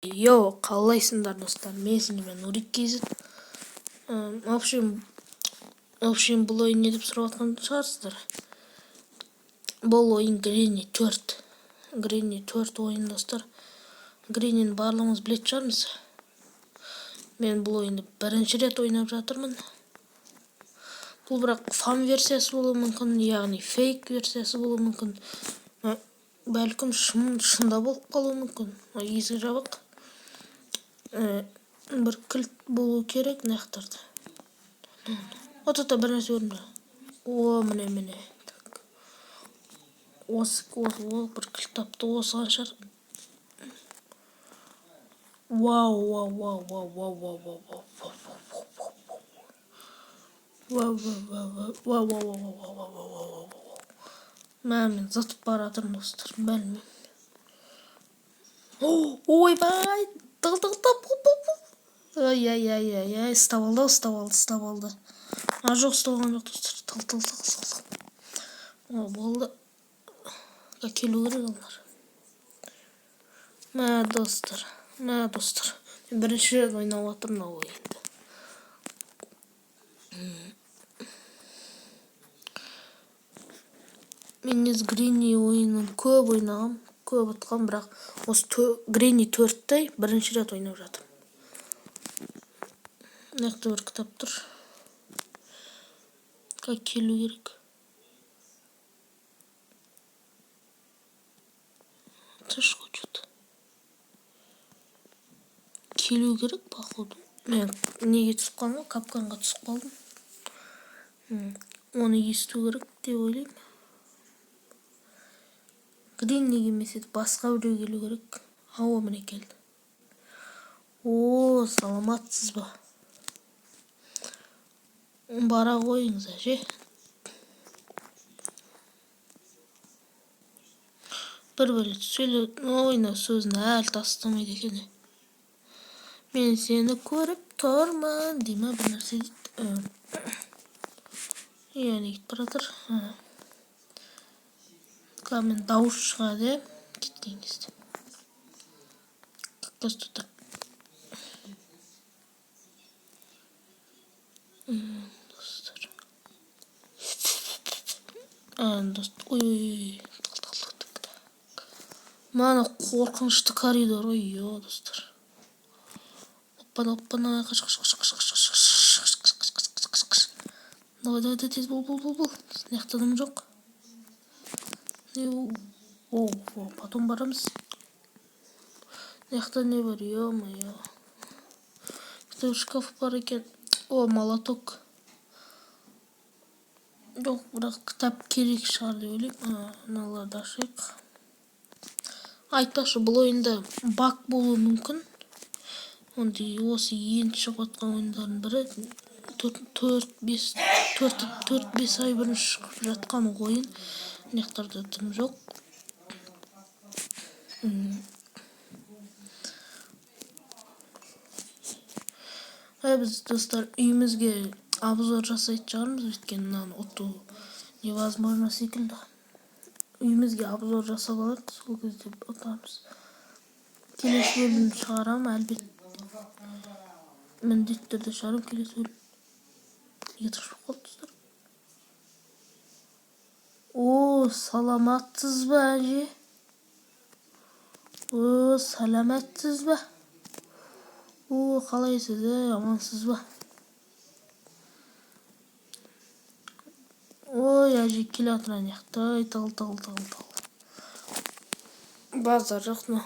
Yo, қалайсыңдар достар, мен сендермен Нурик кезет. В общем, бұл ойын не деп сұрап жатқан шығарсыздар. Бұл ойын Гренни 4. Гренни 4 ойын достар. Греннини барлығымыз білетін шығармыз. Мен бұл ойынды бірінші рет ойнап жатырмын. Бұл бірақ фан версиясы болуы мүмкін, яғни фейк версиясы болуы мүмкін. Бәлкім шында болып қалуы мүмкін. Есік жабық. Бір кілт болу керек нақтырды. Отата бір нәрсе көрінді. О, міне. Осы бір кілт тапты, осыған шығар. Вау. Мен зытып бара жатырмын достар, білмеймін. Ойбай! Ай, ұстап алды. Жоқ, ұстап алған жоқ достар. Тал. Болды. Келу керек олар. Мә достар. Мен бірінші рет ойнап жатырмын ол ойынды. Мен Гренни ойынын көп ойнағам, көп ұтқам, бірақ осы Гренни 4-ті бірінші рет ойнап жатырмын. Нақты бір кітап тұр. Как келу керек. Тыш хочет. Келу керек, походу. Мен неге түсіп қалдым? Капканға түсіп қалдым. Оны есту керек деп ойлаймын. Гренниге емес еді, басқа біреу келу керек. Ау, міне келді. О, саламатсыз ба? Бара қойыңыз, әже. Бір рет сөйле, ойна сөзін әлі тастамайды екен. Мен сені көріп тұрмын, дейма бір нәрсе дейді. Не кетіп баратыр. Мен дауыс шығады, кеткен кезде. Как тут? Достар. Ой. Мана қорқынышты коридор, ой, достар. Оппана, қаш. Давай, тез бол. Нақтадым жоқ. Потом барамыз. Нақта не бар, ё-моё. Шкаф бар екен. О, молоток. Жоқ, бірақ кітап керек шығар деп ойлаймын. Мыналарды ашайық. Айтпақшы, бұл ойында баг болуы мүмкін. Осы ең шығып жатқан ойындардың бірі 4-5 ай бұрын шығып жатқан ойын. Нектарда тым жоқ. Біз достар үйімізге обзор жасайтын шығармыз, өйткені мынаны ұту невозможно секілді. Үйімізге обзор жасап алады, сол кезде ұтамыз. Келесі бөлім шығарам, әлбетте. Міндетті түрде шығарам келесі бөлім. Етішіп қалды достар. О, саламатсыз ба, әже? О, саламатсыз ба? О, қалайсыз, амансыз ба? Ой, әже келе атыран яқтай, тал. Базар жоқ, но.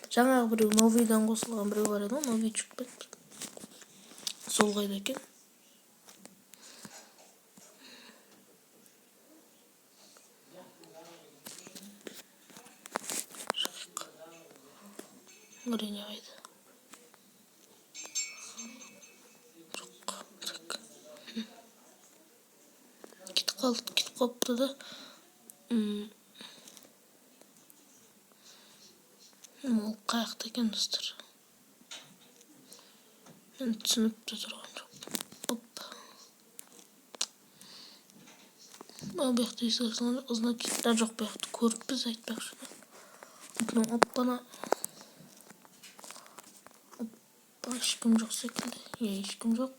Жаңағы біреу новыйдан қосылған біреу бар еді, новый шығып кетті. Сол қайда екен? Гренни қайда? Кетіп қалыпты да. Ол қаяқта екен достар? Мен түсініп те тұрған жоқ. Bu yakta istersen значит жоқ bu yakta көріп біз айтпақшы. Оппана. Оппа, ешкім жоқ секілді. Ешкім жоқ.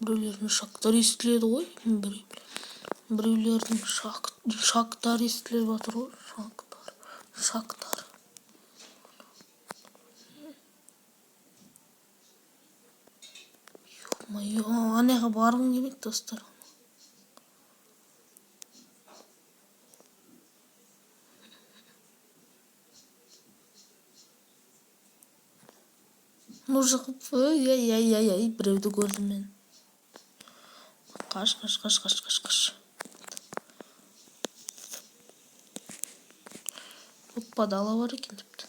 Біреулердің шақтары естіледі ғой. Біреулердің шақтары естіліп жатыр ғой. Шақтар. Ё-моё, анаға барғым келмейді достар. Мужик, ай, біреуді көрдім мен. Қаш. Оппа, дала бар екен депті.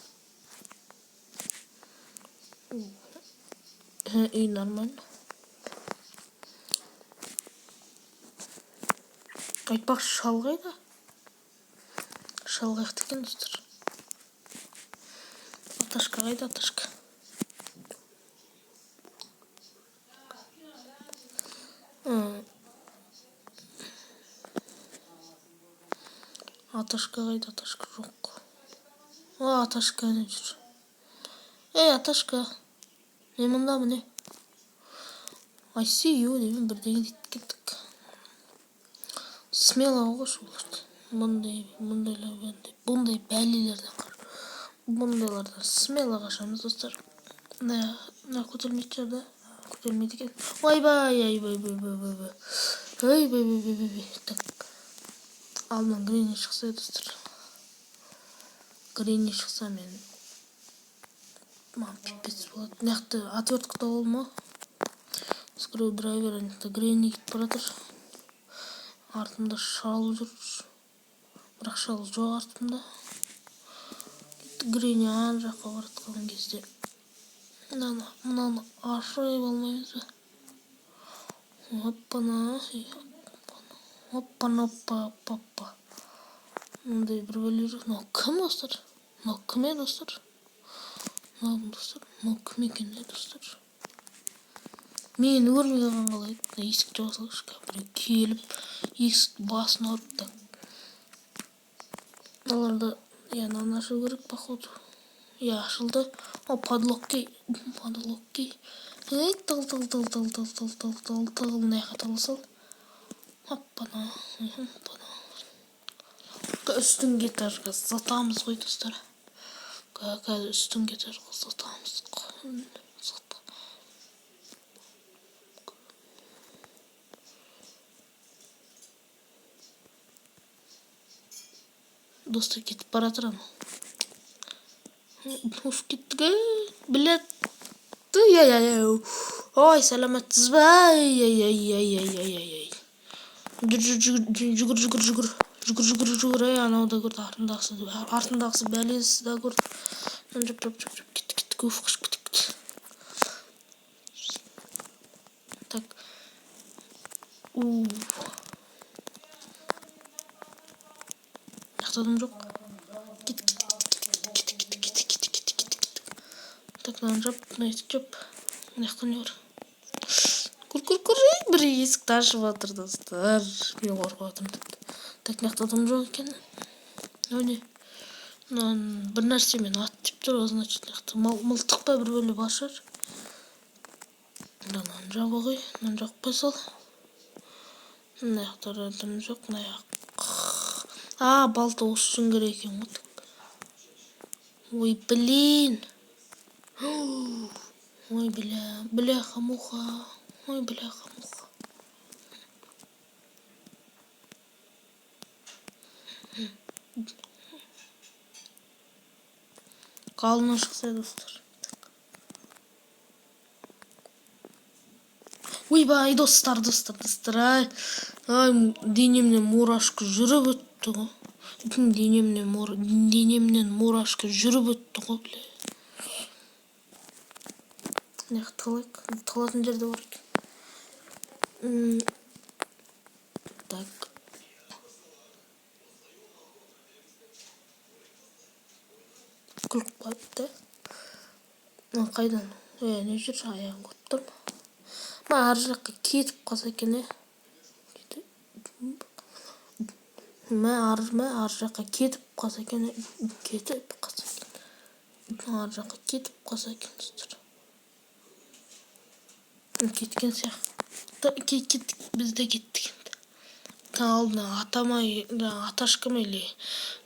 Үй нормально. Айтпақшы шалғайда. Шалғаяқты екен достар. Аташка қайда, Аташка? Аташка қайда, Аташка жоқ. Аташка не жүр? Аташка. Мен мұнда міне. I see you деймін, бірдеңе дейт кеттік. Смело қош оларды. Бұндай бәлелерден қар. Бұндайлардан смело қашамыз достар. Мына көтермейді жерді. Көтермейді екен. Ойбай. Так. Алдынан грини шықса достар. Грини шықса мен пипец болады. Мынақты отвертка ол ма? Скрewдрайвер анықта грини кетіп баратыр. Артымда шал жүр. Бірақ шал жоқ артымда. Грини ан жаққа баратқан кезде мынаны ашырай болмаймыз ба? Оппана. Мындай бір бөле жоқ. Мынау кім достар? Мынау кім достар? Мынау кім екен достар? Мен көрмей қалған қалай. Есік жаба салғышқа. Біреу келіп, есік басын ұрып та. Оларды, наны ашу керек, походу. Ашылды. Подлоккей. Тыл. Мынаяққа тылысыл. Оппана. Үстін гитарға сатамыз ғой достар. Қазір үстін гитарға сатамыз. Достар кетіп баратыр ама. Уф, кеттігі. Білет. Ой, саламатсыз ба? Ай. Жүгір. Анау да көрді. Артындағысы бәлесі да көрді. Жап. Кетті. Уф, қышып кетті. Так. Яқтадым жоқ. Кет. Так, мынаны жап, мына есік жап. Мына жақта не бар? Көр. Бір есікті ашып жатыр достар. Мен қорқып жатырмын. Так, мына жақта адам жоқ екен. Өне. Бір нәрсемен ат деп тұр, значит, мына жақта мылтық па бір бөле бар шығар. Мынаны жаба ғой, мынаны жаппай сал. Мына жақта адам жоқ, мына жақ. Балта осы үшін керек екен ғой. Ой, блин. Ой, бляха-муха. Қалынан шықса достар. Ойбай, достар. Ай, денемнен мурашка жүріп өтті ғой. Денемнен мурашка жүріп өтті ғой, бля. Тығылатын жерде бар екен. Так. Күліп қойыпты. Қайдан? Не жүр? Аяғын көріп тұрмын. ар жаққа кетіп қалса екен, ар жаққа кетіп қалса екен, ар жаққа кетіп қалса екен достар. Кеткен сияқты. Кеттік, біз де кеттік енді. Алдына атамай, аташкам или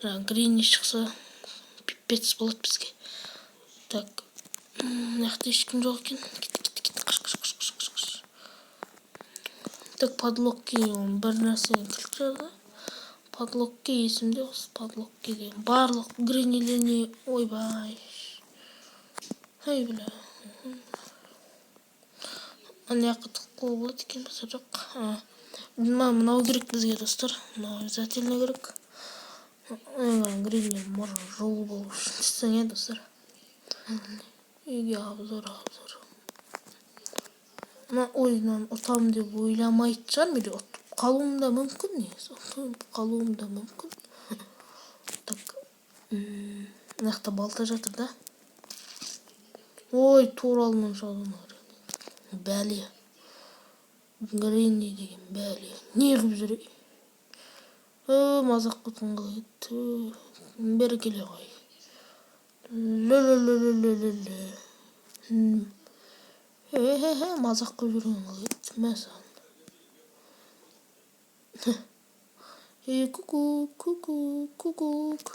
Гринни шықса пипец болады бізге. Так, мынақты ешкім жоқ екен. Кет, қаш. Так, подлокки бір нәрсені кілт жазды. Подлокки есімде осы, подлокки деген барлық Гриннилеріне ойбай. Ай бля. Аяққа тыққылы болады екен, болса жоқ. Мынау керек бізге достар. Мынау обязательно керек. Гринни мұрын жол болу үшін істесең достар. Үйге обзор. Ойынан ұтам деп ойламайды шығар, или ұтып қалуым да мүмкін. Так, мынақты балта жатыр да. Ой, тура алдынан шығады. Бәле. Гринни деген бәле. Не қылып жүр? Мазақ қылған қалайды. Бері келе ғой. Мазақ қылып жүрген қалайды. Мәсән. Кукук.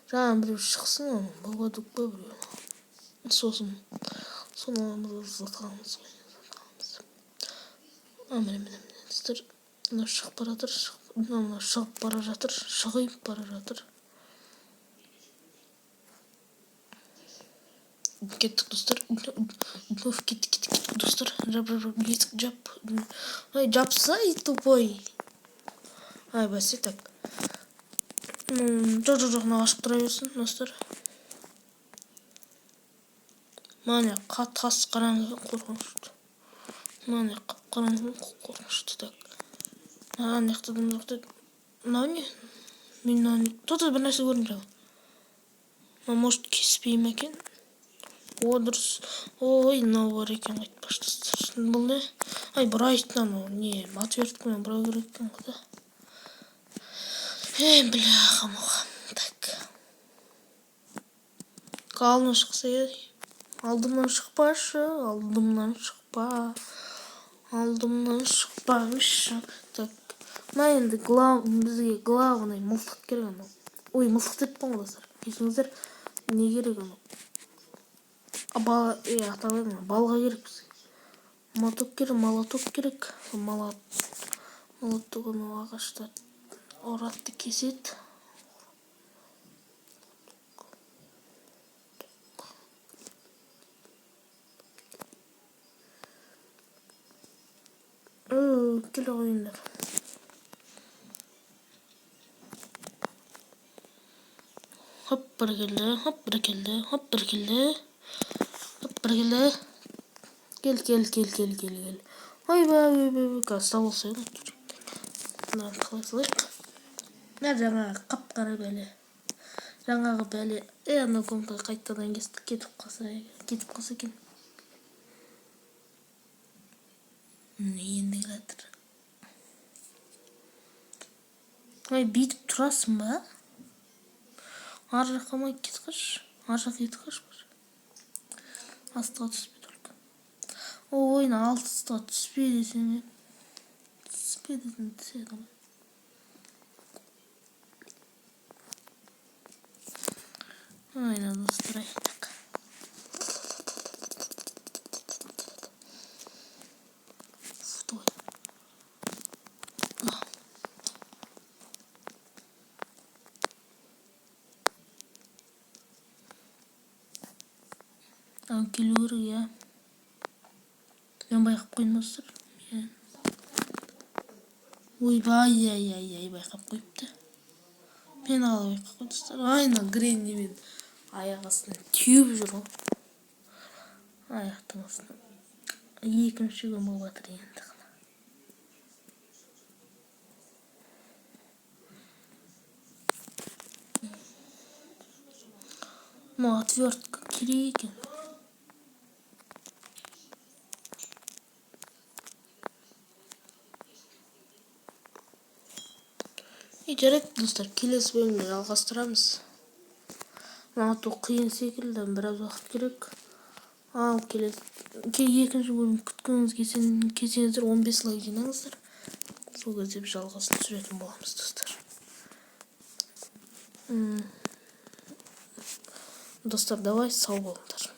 Жаңа біреу шықсын, бөгедік па біреу. Сосын аламыз қыламыз. Міне. Достар, шығып бара жатыр. Кеттік достар. Кеттік достар. Жап. Ай, жапсай, тупой. Ай, бәсе, так. Жоқ, ашып тұра берсін, достар. Мане, қас қараңғы қорқынышты. Так. Неқтадым. Мынау не? Тота бір нәрсе көрдім жаңа. Может, кеспей ме екен? О, дұрыс. Ой, мынау бар екен, айтпаш достар. Бұл не? Ай, бұрайттан не? Отверткамен бұрау керек екен ғой. Бляха-муха. Так. Қалына шықса еді. Алдымнан шықпашы. Так. Мына енді бізге главный мылтық керек. Ой, мылтық деп пон достар. Есіңіздер, не керек анау? Балға керек бізге. Молоток керек. Молоток ағашта оратты кесет. Келе ойындар. Хоп, бір келді. Кел. Ойбай, қазір болса еді. Мынаны қалай салайық. Жаңағы қап-қара бәле. Жаңағы бәле. Анау комка қайтадан кетіп қалса екен. Енді қатыр. Ой, бүйтіп тұрасың ба? Ар жаққа ма кетқаш? Астыға түспе только. Ойын алтыстыға түспе десең. Түседі. Aynen dostlar. Стой. Келу керек, иә. Мен байқап қойдым достар. Ойбай, байқап қойыпты. Мен алып байқап қойдым достар. Айна Гринни мен аяқ астынан теуіп жүр ғой. Аяқтың астынан. Екінші күн болып жатыр енді. Ну, отвертка керек екен. Жарайды достар, келесі бөлімде жалғастырамыз. Ату қиын секілді, біраз уақыт керек. Ал екінші бөлім күткіңіз келсеңіздер 15 лайк жинаңыздар. Сол кезде біз жалғасын түсіретін боламыз достар. Достар, давай, сау болыңдар.